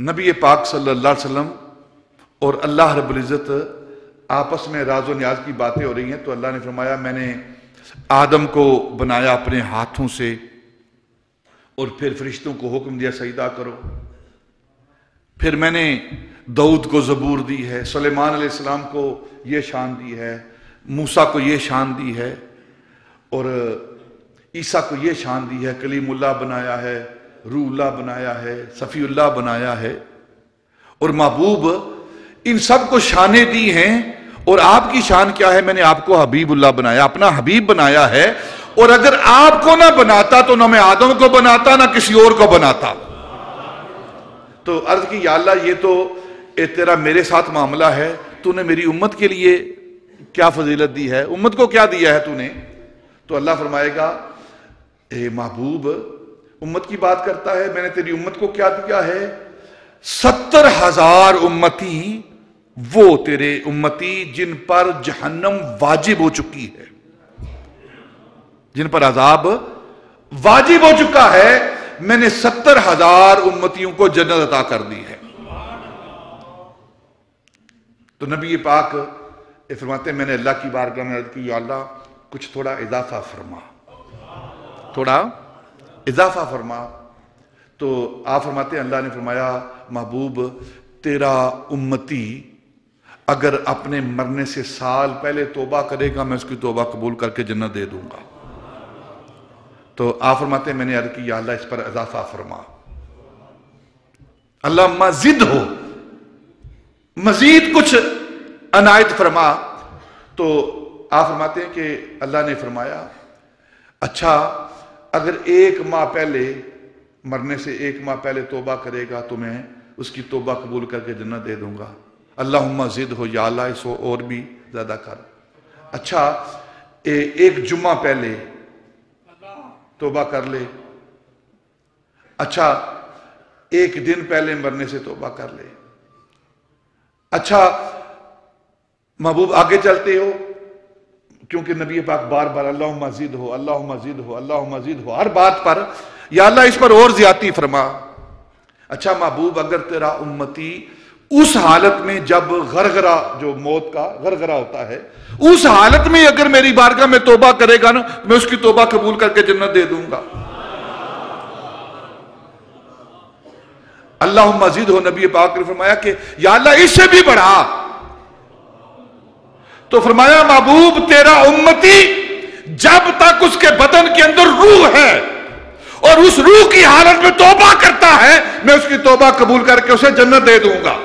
نبی پاک صلی اللہ علیہ وسلم اور اللہ رب العزت آپس میں راز و نیاز کی باتیں ہو رہی ہیں، تو اللہ نے فرمایا میں نے آدم کو بنایا اپنے ہاتھوں سے، اور پھر فرشتوں کو حکم دیا سجدہ کرو، پھر میں نے داؤد کو زبور دی ہے، سلیمان علیہ السلام کو یہ شان دی ہے، موسیٰ کو یہ شان دی ہے، اور عیسیٰ کو یہ شان دی ہے، کلیم اللہ بنایا ہے، روح اللہ بنایا ہے، صفی اللہ بنایا ہے، اور محبوب ان سب کو شانیں دی ہیں، اور آپ کی شان کیا ہے؟ میں نے آپ کو حبیب اللہ بنایا، اپنا حبیب بنایا ہے، اور اگر آپ کو نہ بناتا تو نہ میں آدم کو بناتا نہ کسی اور کو بناتا۔ تو عرض کی یا اللہ یہ تو تیرا میرے ساتھ معاملہ ہے، تو نے میری امت کے لیے کیا فضیلت دی ہے، امت کو کیا دیا ہے تو نے؟ تو اللہ فرمائے گا اے محبوب امت کی بات کرتا ہے، میں نے تیری امت کو کیا دیا ہے؟ 70,000 امتی، وہ تیرے امتی جن پر جہنم واجب ہو چکی ہے، جن پر عذاب واجب ہو چکا ہے، میں نے 70,000 امتیوں کو جنت عطا کر دی ہے۔ تو نبی پاک فرماتے ہیں میں نے اللہ کی بارگاہ میں عرض کی یا اللہ کچھ تھوڑا اضافہ فرما، تھوڑا اضافہ فرما۔ تو آپ فرماتے ہیں اللہ نے فرمایا محبوب تیرا امتی اگر اپنے مرنے سے سال پہلے توبہ کرے گا میں اس کی توبہ قبول کر کے جنت دے دوں گا۔ تو آپ فرماتے ہیں میں نے عرض کی یا اللہ اس پر اضافہ فرما، اللہ مزید ہو، مزید کچھ عنایت فرما۔ تو آپ فرماتے ہیں کہ اللہ نے فرمایا اچھا اگر 1 ماہ پہلے مرنے سے 1 ماہ پہلے توبہ کرے گا تو میں اس کی توبہ قبول کر کے جنت دے دوں گا۔ اللہم زد ہو یا اللہ اس کو اور بھی زیادہ کر۔ اچھا 1 جمعہ پہلے توبہ کر لے، اچھا 1 دن پہلے مرنے سے توبہ کر لے، اچھا محبوب آگے چلتے ہو کیونکہ نبی پاک بار بار اللہم زد ہو، اللہم زد ہو، اللہم زد ہو، ہر بات پر یا اللہ اس پر اور زیادتی فرما۔ اچھا محبوب اگر تیرا امتی اس حالت میں جب غرغرہ جو موت کا غرغرہ ہوتا ہے اس حالت میں اگر میری بارگاہ میں توبہ کرے گا نا میں اس کی توبہ قبول کر کے جنت دے دوں گا۔ اللہم زد ہو، نبی پاک نے فرمایا کہ یا اللہ اس سے بھی بڑھا۔ تو فرمایا محبوب تیرا امتی جب تک اس کے بدن کے اندر روح ہے اور اس روح کی حالت میں توبہ کرتا ہے میں اس کی توبہ قبول کر کے اسے جنت دے دوں گا۔